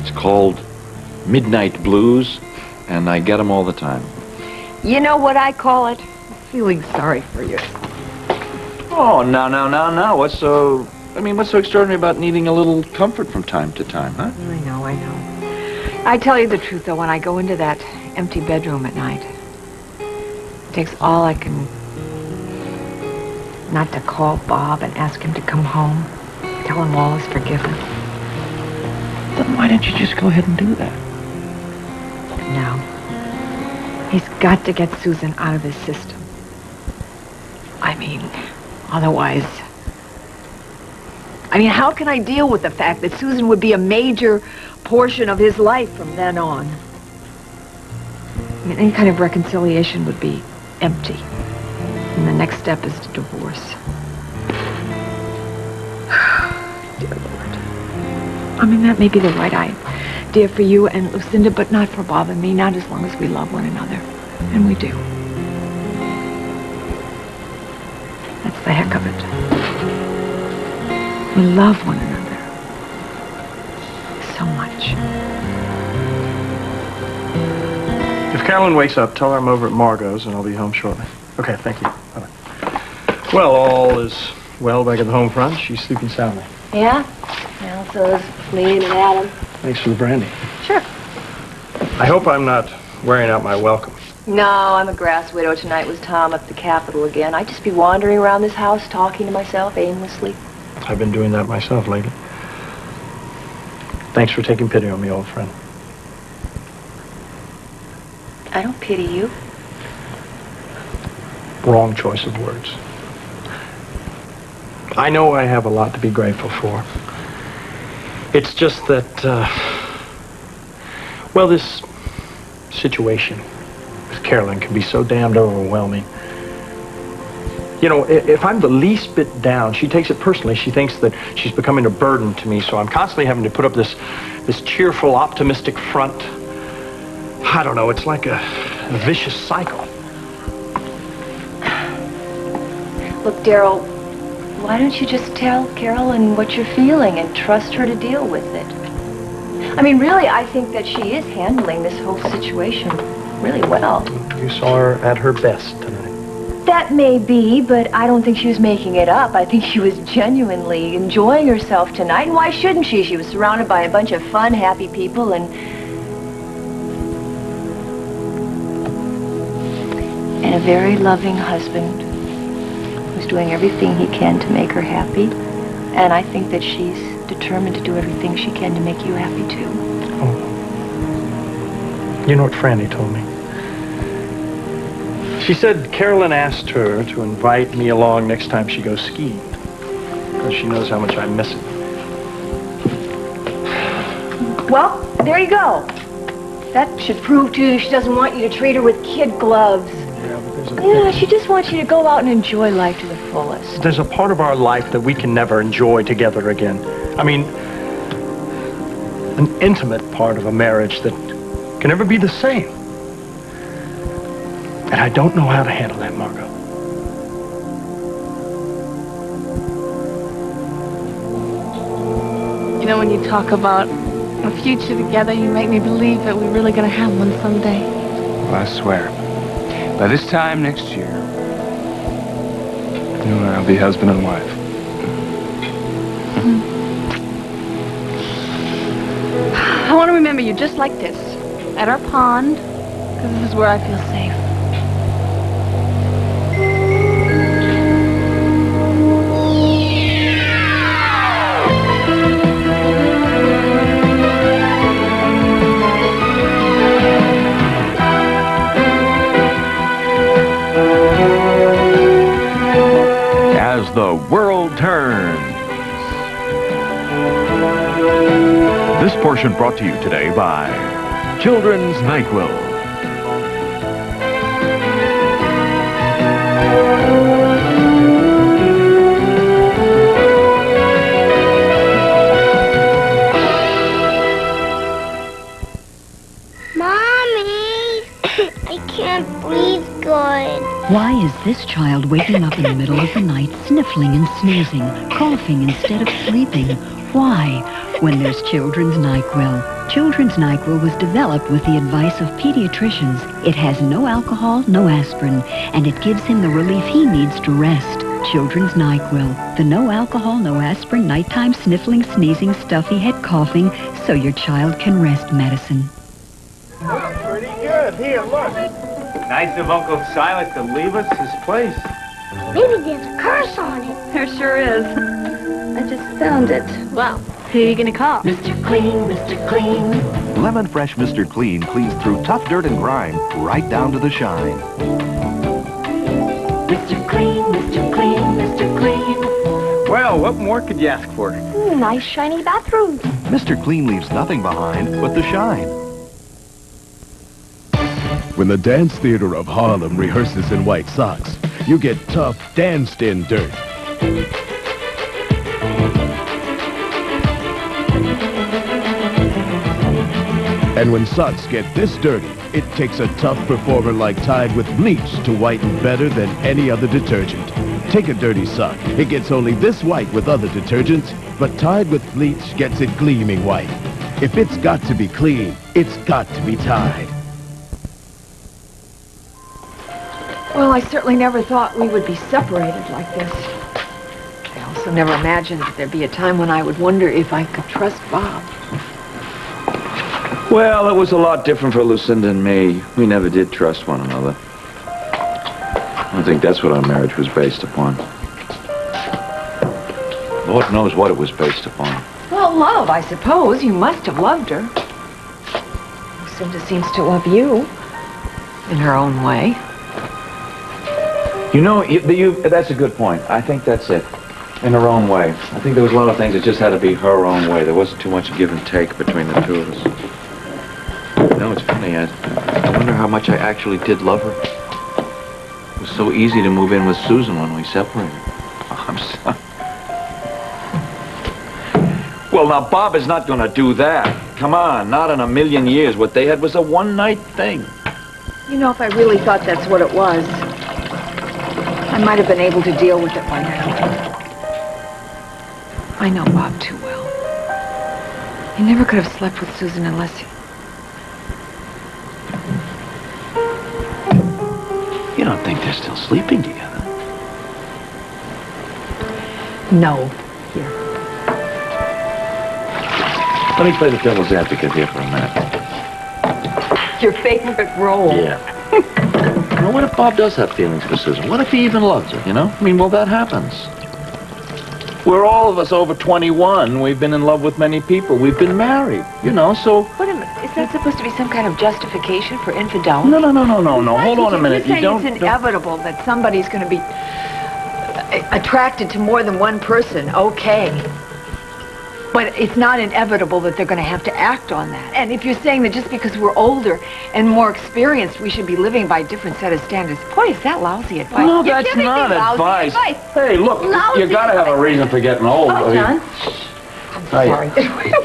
It's called Midnight Blues, and I get them all the time. You know what I call it? Feeling sorry for you. Oh, now. What's so extraordinary about needing a little comfort from time to time, huh? I know. I tell you the truth, though, when I go into that empty bedroom at night, it takes all I can not to call Bob and ask him to come home, tell him all is forgiven. Then why didn't you just go ahead and do that? No. He's got to get Susan out of his system. I mean, otherwise... how can I deal with the fact that Susan would be a major portion of his life from then on? Any kind of reconciliation would be empty. And the next step is divorce. Dear Lord. That may be the right idea for you and Lucinda, but not for Bob and me, not as long as we love one another. And we do. That's the heck of it. We love one another so much. If Carolyn wakes up, tell her I'm over at Margot's and I'll be home shortly. Okay, thank you. Bye-bye. Well, all is well back at the home front. She's sleeping soundly. Yeah? Well, so is Lean and Adam. Thanks for the brandy. Sure. I hope I'm not wearing out my welcome. No, I'm a grass widow tonight with Tom up at the Capitol again. I'd just be wandering around this house talking to myself aimlessly. I've been doing that myself lately. Thanks for taking pity on me, old friend. I don't pity you. Wrong choice of words. I know I have a lot to be grateful for. It's just that, this situation with Carolyn can be so damned overwhelming. If I'm the least bit down, she takes it personally. She thinks that she's becoming a burden to me, so I'm constantly having to put up this cheerful, optimistic front. I don't know, it's like a vicious cycle. Look, Daryl, why don't you just tell Carolyn what you're feeling and trust her to deal with it? Really, I think that she is handling this whole situation really well. You saw her at her best tonight. That may be, but I don't think she was making it up. I think she was genuinely enjoying herself tonight. And why shouldn't she? She was surrounded by a bunch of fun, happy people and a very loving husband who's doing everything he can to make her happy. And I think that she's determined to do everything she can to make you happy, too. Oh. You know what Franny told me? She said Carolyn asked her to invite me along next time she goes skiing, because she knows how much I miss it. Well, there you go. That should prove to you she doesn't want you to treat her with kid gloves. Yeah, but there's a... Yeah, she just wants you to go out and enjoy life to the fullest. There's a part of our life that we can never enjoy together again. An intimate part of a marriage that can never be the same. And I don't know how to handle that, Margot. When you talk about a future together, you make me believe that we're really going to have one someday. Well, I swear, by this time next year, you and I'll be husband and wife. I want to remember you just like this, at our pond, because this is where I feel safe. As the world turns. This portion brought to you today by Children's NyQuil. Mommy, I can't breathe good. Why is this child waking up in the middle of the night, sniffling and sneezing, coughing instead of sleeping? Why? When there's Children's NyQuil. Children's NyQuil was developed with the advice of pediatricians. It has no alcohol, no aspirin, and it gives him the relief he needs to rest. Children's NyQuil, the no alcohol, no aspirin, nighttime sniffling, sneezing, stuffy head coughing, so your child can rest medicine. Pretty good. Here, look. Nice of Uncle Silas to leave us his place. Maybe there's a curse on it. There sure is. I just found it. Well, who are you gonna call? Mr. Clean, Mr. Clean. Lemon Fresh Mr. Clean cleans through tough dirt and grime right down to the shine. Mr. Clean, Mr. Clean, Mr. Clean. Well, what more could you ask for? Nice shiny bathroom. Mr. Clean leaves nothing behind but the shine. When the Dance Theater of Harlem rehearses in white socks, you get tough, danced-in dirt. And when socks get this dirty, it takes a tough performer like Tide with bleach to whiten better than any other detergent. Take a dirty sock. It gets only this white with other detergents, but Tide with bleach gets it gleaming white. If it's got to be clean, it's got to be Tide. Well, I certainly never thought we would be separated like this. I also never imagined that there'd be a time when I would wonder if I could trust Bob. Well, it was a lot different for Lucinda and me. We never did trust one another. I don't think that's what our marriage was based upon. Lord knows what it was based upon. Well, love, I suppose. You must have loved her. Lucinda seems to love you in her own way. You know, that's a good point. I think that's it. In her own way. I think there was a lot of things that just had to be her own way. There wasn't too much give and take between the two of us. You know, it's funny. I wonder how much I actually did love her. It was so easy to move in with Susan when we separated. Oh, I'm sorry. Well, now, Bob is not going to do that. Come on, not in a million years. What they had was a one-night thing. You know, if I really thought that's what it was, I might have been able to deal with it by now. I know Bob too well. He never could have slept with Susan unless he... You don't think they're still sleeping together? No. Here. Let me play the devil's advocate here for a minute. Your favorite role. Yeah. Now, what if Bob does have feelings for Susan? What if he even loves her, you know? I mean, well, that happens. We're all of us over 21. We've been in love with many people. We've been married, you know, so... Wait a minute. Is that supposed to be some kind of justification for infidelity? No. Hold on a minute. You're saying it's inevitable that somebody's going to be attracted to more than one person. Okay. But it's not inevitable that they're going to have to act on that. And if you're saying that just because we're older and more experienced, we should be living by a different set of standards, boy, is that lousy advice. No, that's not advice. Hey, look, you got to have a reason for getting old. Oh, John. I'm sorry.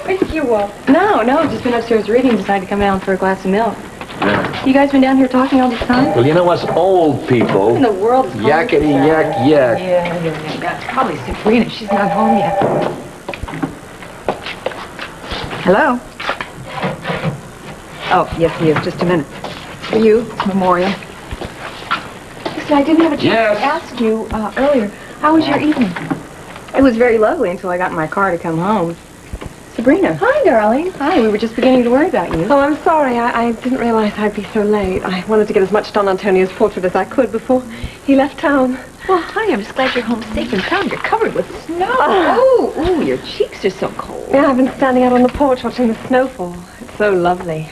Wake you up. No, just been upstairs reading, decided to come down for a glass of milk. Yeah. You guys been down here talking all the time? Well, you know us old people. What in the world is yakety yak yak. Yeah. Probably Sabrina. She's not home yet. Hello? Oh, yes, he is. Just a minute. For you, it's memorial. Listen, I didn't have a chance to ask you earlier. How was your evening? It was very lovely until I got in my car to come home. Sabrina. Hi, darling. Hi, we were just beginning to worry about you. Oh, I'm sorry. I didn't realize I'd be so late. I wanted to get as much Don Antonio's portrait as I could before he left town. Well, honey, I'm just glad you're home safe and sound. You're covered with snow. Oh, your cheeks are so cold. Yeah, I've been standing out on the porch watching the snowfall. It's so lovely.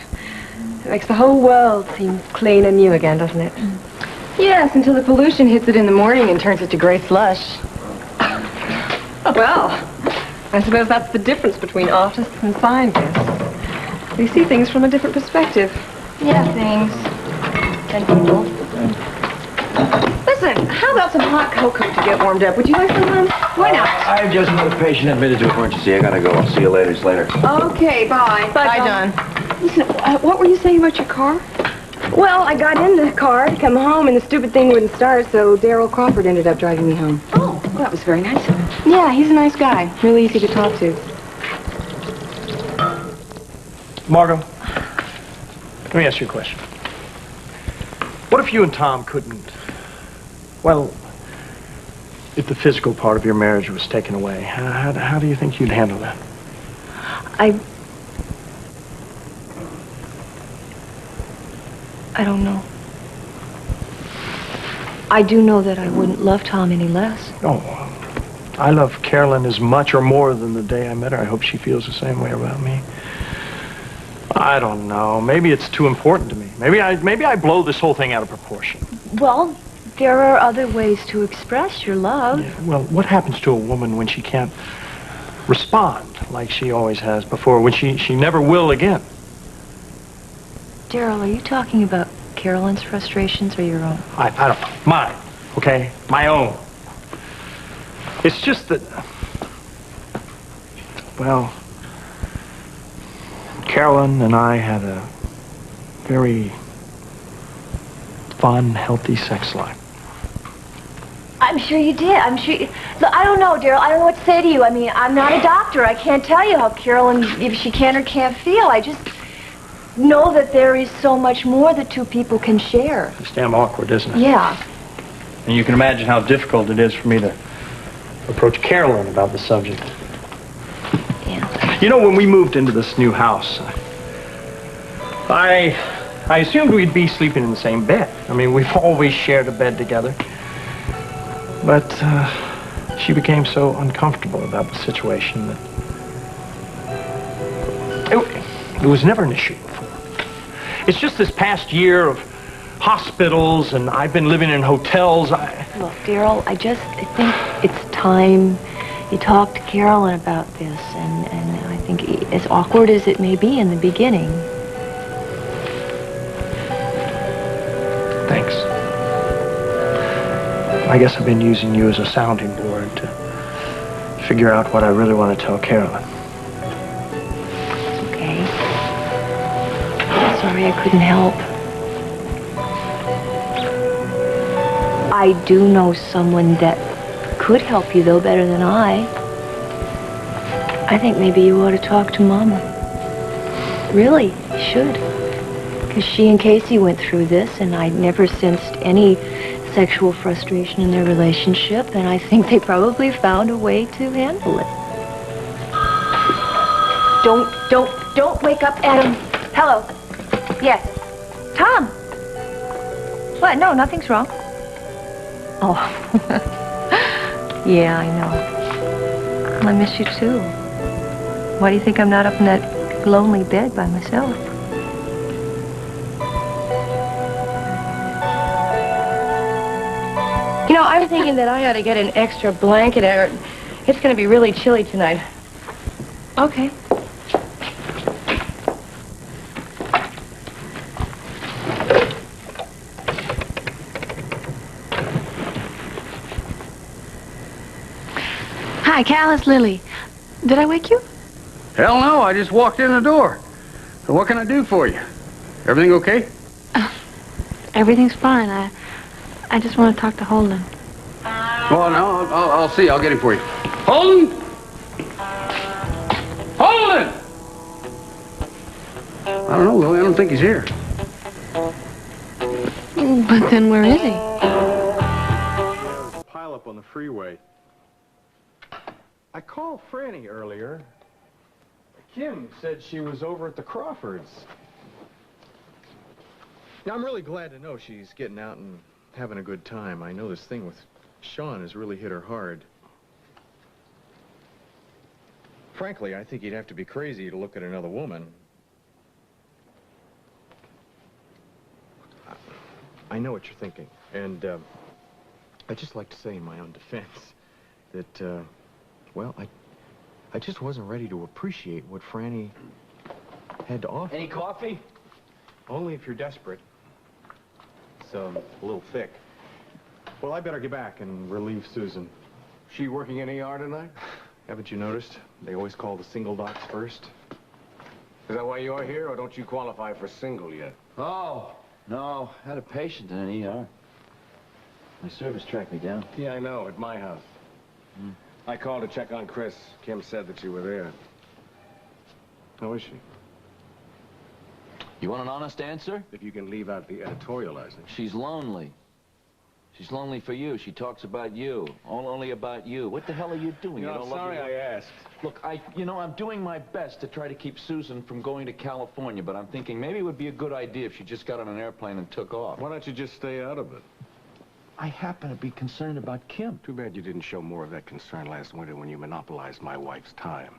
It makes the whole world seem clean and new again, doesn't it? Yes, until the pollution hits it in the morning and turns it to gray slush. Well, I suppose that's the difference between artists and scientists. We see things from a different perspective. Yeah, things. And people. Listen, how about some hot cocoa to get warmed up? Would you like some? Why not? I've just had a patient admitted to emergency. I gotta go. I'll see you later. Okay, bye. Bye, John. Listen, what were you saying about your car? Well, I got in the car to come home, and the stupid thing wouldn't start, so Darryl Crawford ended up driving me home. Oh, well, that was very nice of him. Yeah, he's a nice guy. Really easy to talk to. Margot, let me ask you a question. What if you and Tom couldn't, well, if the physical part of your marriage was taken away, how do you think you'd handle that? I don't know. I do know that I wouldn't love Tom any less. Oh, I love Carolyn as much or more than the day I met her. I hope she feels the same way about me. I don't know. Maybe it's too important to me. Maybe I blow this whole thing out of proportion. Well, there are other ways to express your love. Yeah, well, what happens to a woman when she can't respond like she always has before, when she never will again? Daryl, are you talking about Carolyn's frustrations or your own? I don't know. Mine, okay? My own. It's just that, well, Carolyn and I had a very fun, healthy sex life. I'm sure you did. I'm sure you... Look, I don't know, Daryl. I don't know what to say to you. I mean, I'm not a doctor. I can't tell you how Carolyn, if she can or can't feel. I just know that there is so much more that two people can share. It's damn awkward, isn't it? Yeah. And you can imagine how difficult it is for me to approach Carolyn about the subject. Yeah. You know, when we moved into this new house, I assumed we'd be sleeping in the same bed. I mean, we've always shared a bed together. But she became so uncomfortable about the situation that it was never an issue before. It's just this past year of hospitals, and I've been living in hotels. Look, Daryl, I think it's time you talk to Carolyn about this, and I think as awkward as it may be in the beginning. Thanks. I guess I've been using you as a sounding board to figure out what I really want to tell Carolyn. It's okay. I'm sorry I couldn't help. I do know someone that could help you, though, better than I. I think maybe you ought to talk to Mama. Really, you should. Because she and Casey went through this, and I never sensed any sexual frustration in their relationship, and I think they probably found a way to handle it. Don't wake up, Adam. Hello. Yes. Tom. What? No, nothing's wrong. Oh. Yeah, I know. I miss you, too. Why do you think I'm not up in that lonely bed by myself? You know, I'm thinking that I ought to get an extra blanket. It's going to be really chilly tonight. Okay. Hi, Cal, it's Lily. Did I wake you? Hell no, I just walked in the door. So what can I do for you? Everything okay? Everything's fine. I just want to talk to Holden. Well, no, I'll see. I'll get him for you. Holden! Holden! I don't know, Lily. I don't think he's here. But then where is he? Pile up on the freeway. I called Franny earlier. Kim said she was over at the Crawfords. Now, I'm really glad to know she's getting out and having a good time. I know this thing with Sean has really hit her hard. Frankly, I think he'd have to be crazy to look at another woman. I know what you're thinking, and I'd just like to say in my own defense that, well, I just wasn't ready to appreciate what Franny had to offer. Any coffee? Only if you're desperate. It's a little thick. Well, I better get back and relieve Susan. She working in ER tonight? Haven't you noticed? They always call the single docs first. Is that why you're here, or don't you qualify for single yet? Oh, no. I had a patient in an ER. My service tracked me down. Yeah, I know, at my house. I called to check on Chris. Kim said that you were there. How is she? You want an honest answer? If you can leave out the editorializing. She's lonely. She's lonely for you. She talks about you. Only about you. What the hell are you doing? You know, I'm sorry I asked. Look, I'm doing my best to try to keep Susan from going to California, but I'm thinking maybe it would be a good idea if she just got on an airplane and took off. Why don't you just stay out of it? I happen to be concerned about Kim. Too bad you didn't show more of that concern last winter when you monopolized my wife's time.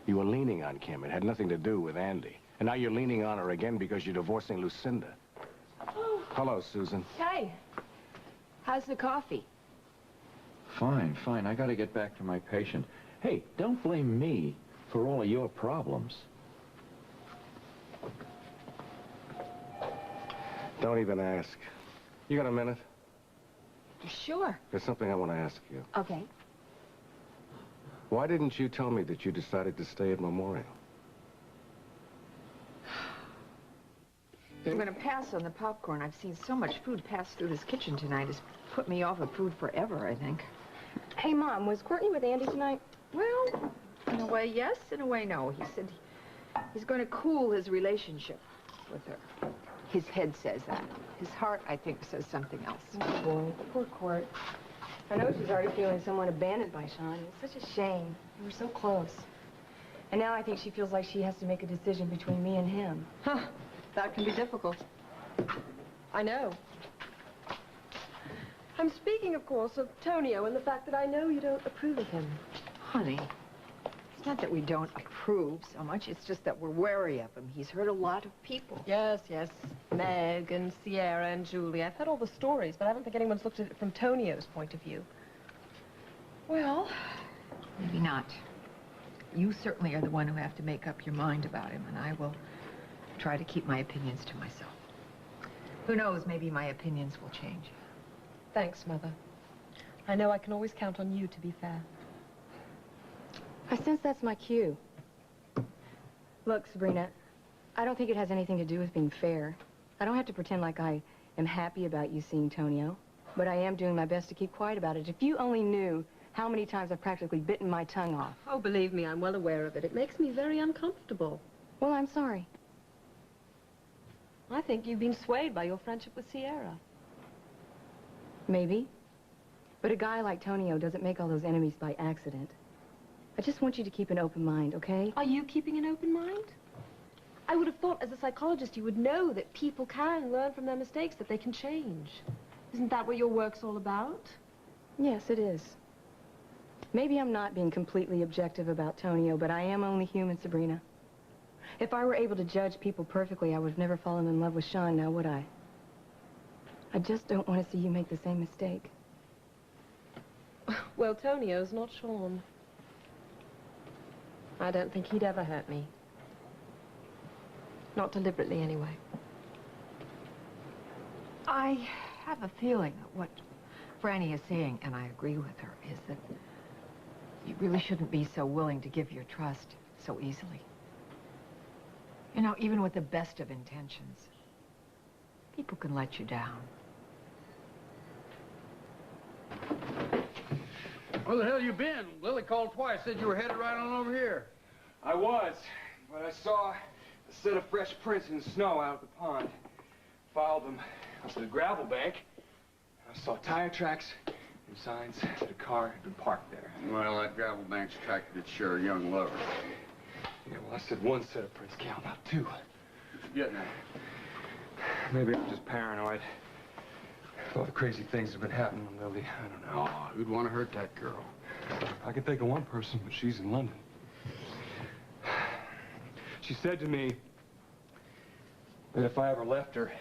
You were leaning on Kim. It had nothing to do with Andy. And now you're leaning on her again because you're divorcing Lucinda. Oh. Hello, Susan. Hey. How's the coffee? Fine. I gotta get back to my patient. Hey, don't blame me for all of your problems. Don't even ask. You got a minute? Sure. There's something I want to ask you. Okay. Why didn't you tell me that you decided to stay at Memorial? I'm going to pass on the popcorn. I've seen so much food pass through this kitchen tonight. It's put me off of food forever, I think. Hey, Mom, was Courtney with Andy tonight? Well, in a way, yes. In a way, no. He said he's going to cool his relationship with her. His head says that. His heart, I think, says something else. Oh, boy. Poor Court. I know she's already feeling somewhat abandoned by Sean. It's such a shame. We were so close. And now I think she feels like she has to make a decision between me and him. Huh. That can be difficult. I know. I'm speaking, of course, of Tonio and the fact that I know you don't approve of him. Honey, it's not that we don't approve so much. It's just that we're wary of him. He's hurt a lot of people. Yes. Meg and Sierra and Julie. I've heard all the stories, but I don't think anyone's looked at it from Tonio's point of view. Well, maybe not. You certainly are the one who have to make up your mind about him, and I will try to keep my opinions to myself. Who knows, maybe my opinions will change. Thanks, Mother. I know I can always count on you to be fair. I sense that's my cue. Look, Sabrina, I don't think it has anything to do with being fair. I don't have to pretend like I am happy about you seeing Tonio, but I am doing my best to keep quiet about it. If you only knew how many times I've practically bitten my tongue off. Oh, believe me, I'm well aware of it. It makes me very uncomfortable. Well, I'm sorry. I think you've been swayed by your friendship with Sierra. Maybe. But a guy like Tonio doesn't make all those enemies by accident. I just want you to keep an open mind, okay? Are you keeping an open mind? I would have thought as a psychologist you would know that people can learn from their mistakes, that they can change. Isn't that what your work's all about? Yes, it is. Maybe I'm not being completely objective about Tonio, but I am only human, Sabrina. If I were able to judge people perfectly, I would have never fallen in love with Sean, now would I? I just don't want to see you make the same mistake. Well, Tonio's not Sean. I don't think he'd ever hurt me. Not deliberately, anyway. I have a feeling that what Franny is saying, and I agree with her, is that you really shouldn't be so willing to give your trust so easily. You know, even with the best of intentions, people can let you down. Where the hell you been? Lily called twice, said you were headed right on over here. I was, but I saw a set of fresh prints in the snow out at the pond. Followed them up to the gravel bank. I saw tire tracks and signs that a car had been parked there. Well, that gravel bank's attracted its share of young lovers. Yeah, well, I said one set of prints count, not two. What you getting at? Maybe I'm just paranoid. All the crazy things that have been happening to Lily, I don't know. Oh, who'd want to hurt that girl? I can think of one person, but she's in London. She said to me that if I ever left her,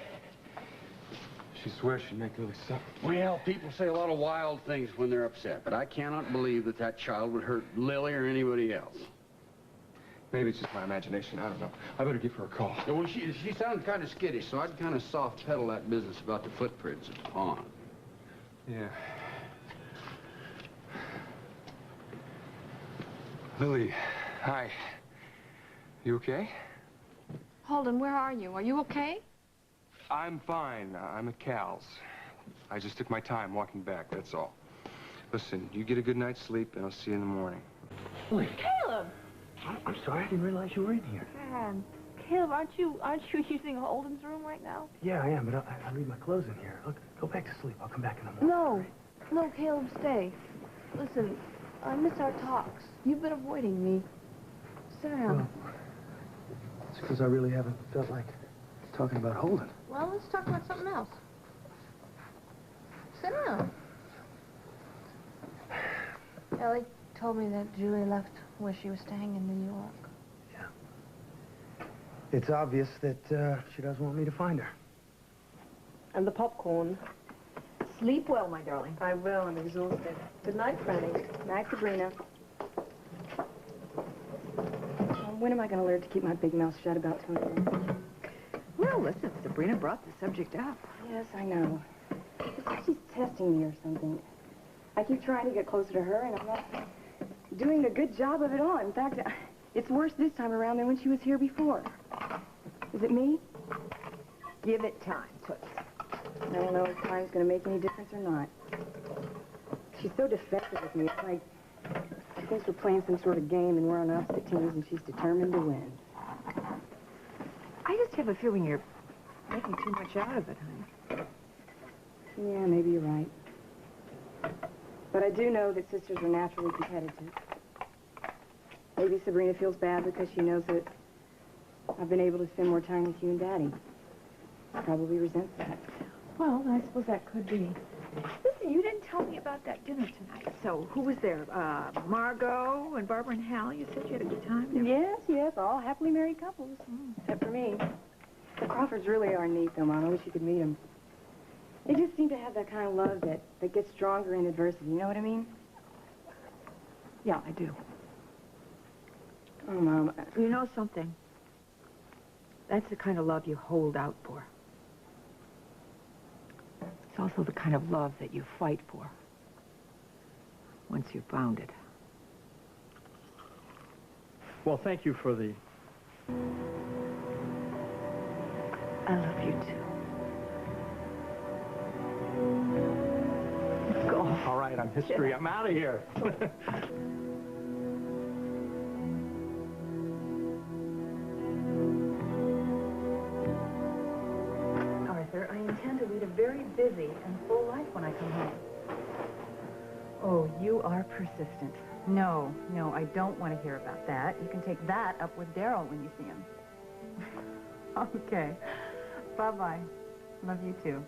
she swears she'd make Lily suffer. Well, people say a lot of wild things when they're upset, but I cannot believe that that child would hurt Lily or anybody else. Maybe it's just my imagination. I don't know. I better give her a call. Yeah, well, she sounded kind of skittish, so I'd kind of soft pedal that business about the footprints at the pond. Yeah. Lily, hi. You okay? Holden, where are you? Are you okay? I'm fine. I'm at Cal's. I just took my time walking back, that's all. Listen, you get a good night's sleep, and I'll see you in the morning. Lily. Caleb! I'm sorry, I didn't realize you were in here. Caleb, aren't you using Holden's room right now? Yeah, I am, but I leave my clothes in here. Look, go back to sleep. I'll come back in the morning. No. No, Caleb, stay. Listen, I miss our talks. You've been avoiding me. Sit down. Well, it's because I really haven't felt like talking about Holden. Well, let's talk about something else. Sit down. Ellie told me that Julie left where she was staying in New York. Yeah. It's obvious that she doesn't want me to find her. And the popcorn. Sleep well, my darling. I will. I'm exhausted. Good night, Franny. Night, Sabrina. When am I going to learn to keep my big mouth shut about Tony? Well, listen, Sabrina brought the subject up. Yes, I know. It's like she's testing me or something. I keep trying to get closer to her, and I'm not doing a good job of it all. In fact, it's worse this time around than when she was here before. Is it me? Give it time, Toots. I don't know if time's going to make any difference or not. She's so defensive with me. It's like she thinks we're playing some sort of game and we're on opposite teams and she's determined to win. I just have a feeling you're making too much out of it, honey. Yeah, maybe you're right. But I do know that sisters are naturally competitive. Maybe Sabrina feels bad because she knows that I've been able to spend more time with you and Daddy. She probably resents that. Well, I suppose that could be. Listen, you didn't tell me about that dinner tonight. So, who was there? Margot and Barbara and Hal? You said you had a good time there? Yes, all happily married couples. Except for me. The Crawfords really are neat, though, Mom. I wish you could meet them. They just seem to have that kind of love that gets stronger in adversity. You know what I mean? Yeah, I do. Oh, Mom. You know something? That's the kind of love you hold out for. It's also the kind of love that you fight for once you've found it. Well, thank you for the... I love you, too. Let's go. All right, I'm history. I'm out of here. Arthur, I intend to lead a very busy and full life when I come home. Oh, you are persistent. No, I don't want to hear about that. You can take that up with Daryl when you see him. Okay. Bye-bye. Love you, too.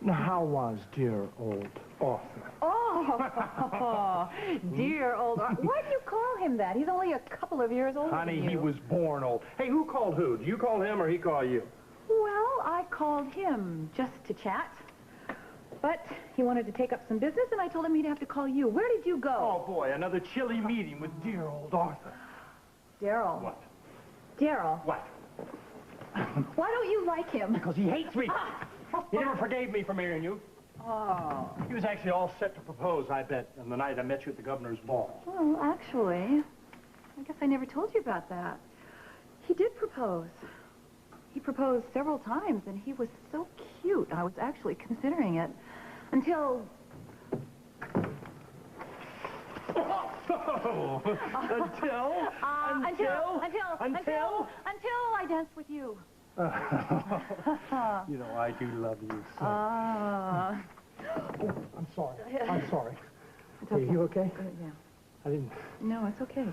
Now, how was dear old Arthur? Oh, dear old Arthur. Why do you call him that? He's only a couple of years older Honey, than you. he was born old. Hey, who called who? Did you call him or he call you? Well, I called him just to chat. But he wanted to take up some business, and I told him he'd have to call you. Where did you go? Oh, boy, another chilly meeting with dear old Arthur. Daryl. What? Daryl. What? Why don't you like him? Because he hates me. He never forgave me for marrying you. Oh. He was actually all set to propose, I bet, on the night I met you at the governor's ball. Well, actually, I guess I never told you about that. He did propose. He proposed several times, and he was so cute. I was actually considering it until... Until I danced with you. You know, I do love you so. Oh, I'm sorry. I'm sorry. It's okay. Are you okay? Yeah. I didn't... No, it's okay.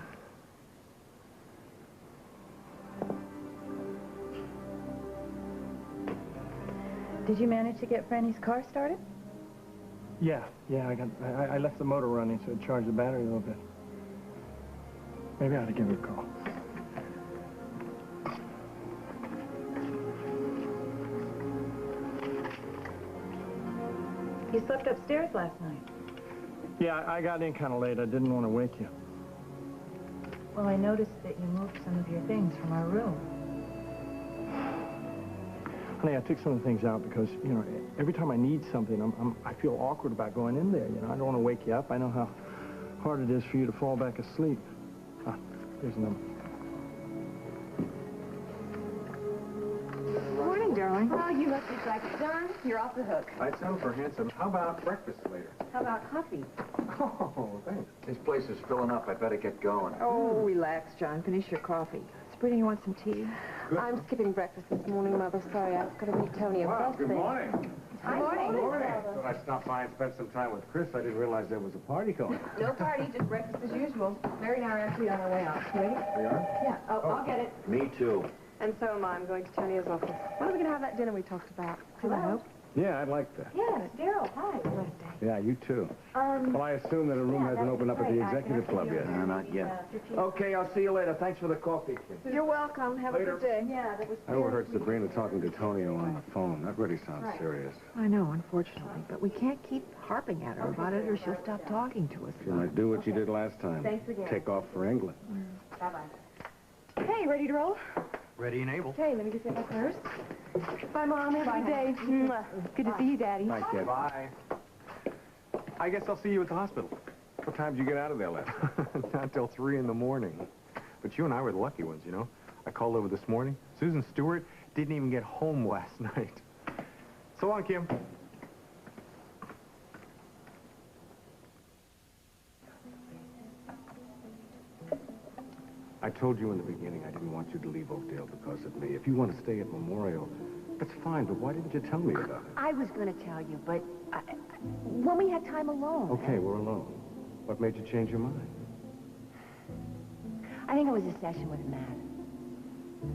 Did you manage to get Franny's car started? Yeah, I left the motor running so it charged the battery a little bit. Maybe I ought to give her a call. You slept upstairs last night. Yeah, I got in kind of late. I didn't want to wake you. Well, I noticed that you moved some of your things from our room. Honey, I took some of the things out because, you know, every time I need something, I feel awkward about going in there. You know, I don't want to wake you up. I know how hard it is for you to fall back asleep. Ah, here's a number. Morning, darling. Oh, you look just like it. Don, you're off the hook. Lights out for handsome. How about breakfast later? How about coffee? Oh, thanks. This place is filling up. I better get going. Oh, relax, John. Finish your coffee. Sabrina, you want some tea? I'm skipping breakfast this morning, Mother. Sorry, I've got to meet Tony at first thing. Good morning. Good morning. Thought I'd stop by and spend some time with Chris. I didn't realize there was a party going. No party, just breakfast as usual. Mary and I are actually on our way out. Ready? We are? Yeah. Oh, I'll get it. Me too. And so am I. I'm going to Tony's office. When are we going to have that dinner we talked about? I hope. Yeah, I'd like that. Yeah, Daryl, hi. Yeah, you too. Well, I assume that a room hasn't opened up at the executive club yet. No, not yet. Okay, I'll see you later. Thanks for the coffee. You're welcome. Have a good day. Yeah, that was I overheard Sabrina talking to Tonio on the phone. That really sounds serious. I know, unfortunately, but we can't keep harping at her about it or she'll stop talking to us. She might do what she did last time. Thanks again. Take off for England. Bye-bye. Hey, ready to roll? Ready and able. Okay, let me get set up first. Bye, Mom. Have a good day. Mwah. Good to see you, Daddy. Bye, kid. Bye. I guess I'll see you at the hospital. What time did you get out of there last night? Not till 3 in the morning. But you and I were the lucky ones, you know. I called over this morning. Susan Stewart didn't even get home last night. So long, Kim. I told you in the beginning I didn't want you to leave Oakdale because of me. If you want to stay at Memorial, that's fine, but why didn't you tell me about it? I was going to tell you, but when we had time alone. Okay, we're alone. What made you change your mind? I think it was a session with Matt.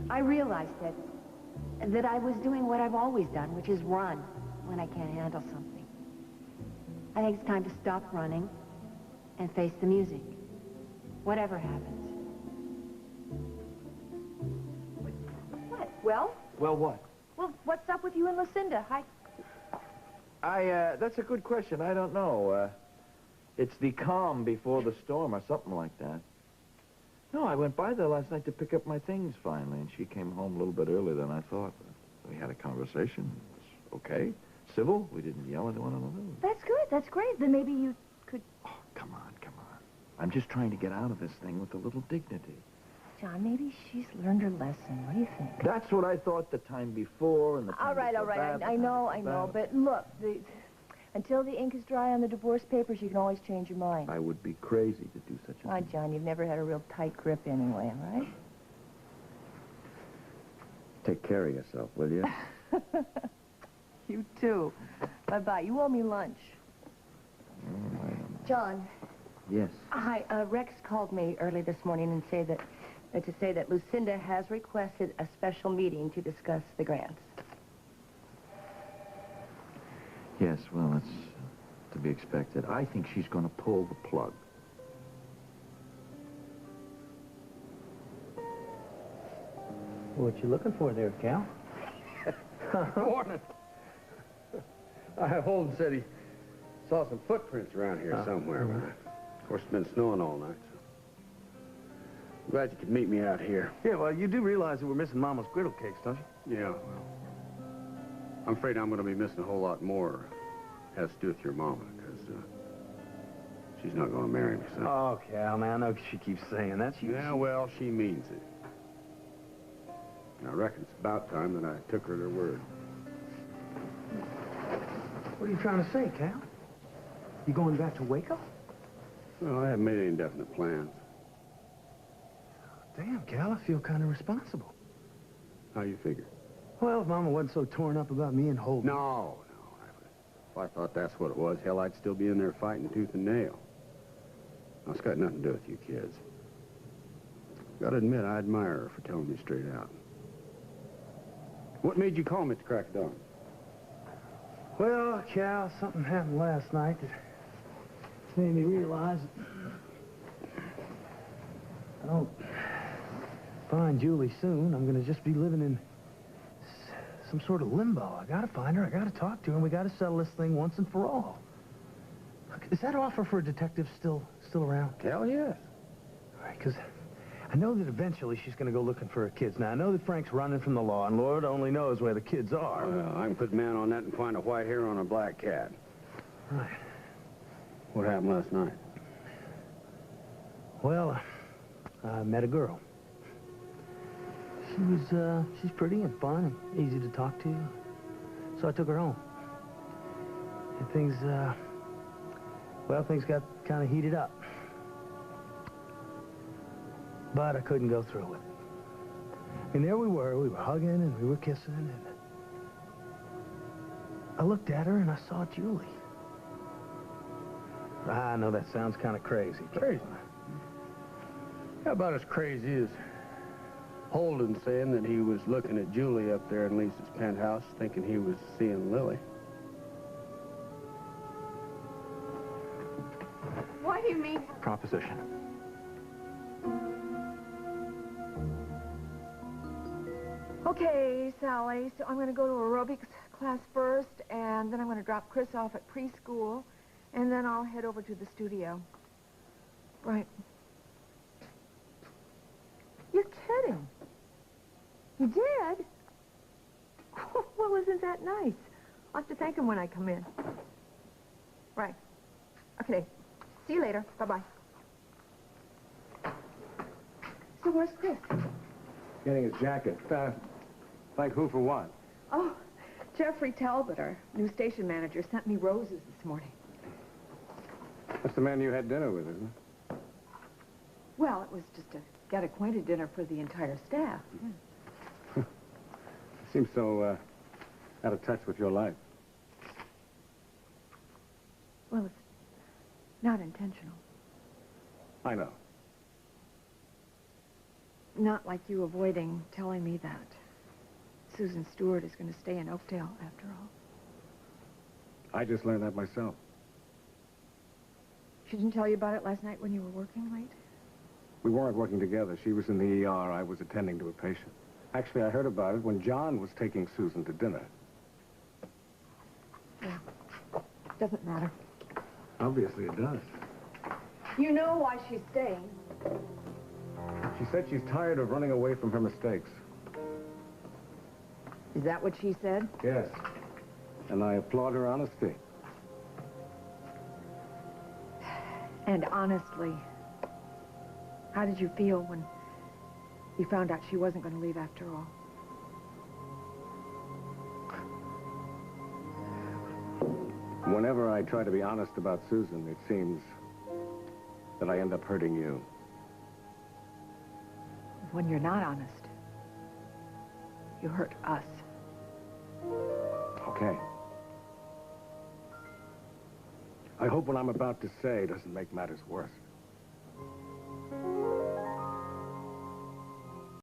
I realized that I was doing what I've always done, which is run when I can't handle something. I think it's time to stop running and face the music, whatever happens. What? Well? Well, what? Well, what's up with you and Lucinda? That's a good question. I don't know. It's the calm before the storm or something like that. No, I went by there last night to pick up my things finally, and she came home a little bit earlier than I thought. We had a conversation. It was okay. Civil. We didn't yell at one another. That's good. That's great. Then maybe you could... Oh, come on, come on. I'm just trying to get out of this thing with a little dignity. John, maybe she's learned her lesson. What do you think? That's what I thought the time before and the time All right. I know. But look, until the ink is dry on the divorce papers, you can always change your mind. I would be crazy to do such a thing. John, you've never had a real tight grip anyway, right? Take care of yourself, will you? You too. Bye-bye. You owe me lunch. John. Yes. Hi. Rex called me early this morning and to say that Lucinda has requested a special meeting to discuss the grants. Yes, well, it's to be expected. I think she's going to pull the plug. What you looking for there, Cal? Morning. Holden said he saw some footprints around here somewhere. Of course, it's been snowing all night, so... Glad you could meet me out here. Yeah, well, you do realize that we're missing Mama's griddle cakes, don't you? Yeah, well... I'm afraid I'm going to be missing a whole lot more. Has to do with your mama, because she's not going to marry me, son. Oh, Cal, man, I know she keeps saying that. Yeah, well, she means it. And I reckon it's about time that I took her at her word. What are you trying to say, Cal? You going back to Waco? Well, I haven't made any definite plans. Damn, Cal, I feel kind of responsible. How you figure? Well, if Mama wasn't so torn up about me and Holden. No. If I thought that's what it was, hell, I'd still be in there fighting tooth and nail. Now, it's got nothing to do with you kids. Gotta admit, I admire her for telling me straight out. What made you call me at the crack of dawn? Well, Cal, something happened last night that made me realize that I don't find Julie soon. I'm gonna just be living in some sort of limbo. I gotta find her, I gotta talk to her, and we gotta settle this thing once and for all. Is that offer for a detective still around? Hell yes. All right, because I know that eventually she's gonna go looking for her kids. Now, I know that Frank's running from the law, and Lord only knows where the kids are. Well, I can put man on that and find a white hair on a black cat. Right. What happened last night? Well, I met a girl. She's pretty and fun and easy to talk to. So I took her home. And things got kind of heated up. But I couldn't go through with it. And there we were hugging and we were kissing, and I looked at her and I saw Julie. I know that sounds kind of crazy. Crazy? How about as crazy as Holden saying that he was looking at Julie up there in Lisa's penthouse, thinking he was seeing Lily? What do you mean? Proposition. Okay, Sally, so I'm going to go to aerobics class first, and then I'm going to drop Chris off at preschool, and then I'll head over to the studio. Right. You're kidding. You did? Well, isn't that nice? I'll have to thank him when I come in. Right. Okay. See you later. Bye-bye. So where's Chris? Getting his jacket. Thank who for what? Oh, Jeffrey Talbot, our new station manager, sent me roses this morning. That's the man you had dinner with, isn't it? Well, it was just a get-acquainted dinner for the entire staff. Yeah. Seems so out of touch with your life. Well, it's not intentional. I know. Not like you avoiding telling me that Susan Stewart is going to stay in Oakdale after all. I just learned that myself. She didn't tell you about it last night when you were working late? We weren't working together. She was in the ER. I was attending to a patient. Actually, I heard about it when John was taking Susan to dinner. Yeah. Doesn't matter. Obviously it does. You know why she's staying. She said she's tired of running away from her mistakes. Is that what she said? Yes. And I applaud her honesty. And honestly, how did you feel when you found out she wasn't going to leave after all? Whenever I try to be honest about Susan, it seems that I end up hurting you. When you're not honest, you hurt us. Okay. I hope what I'm about to say doesn't make matters worse.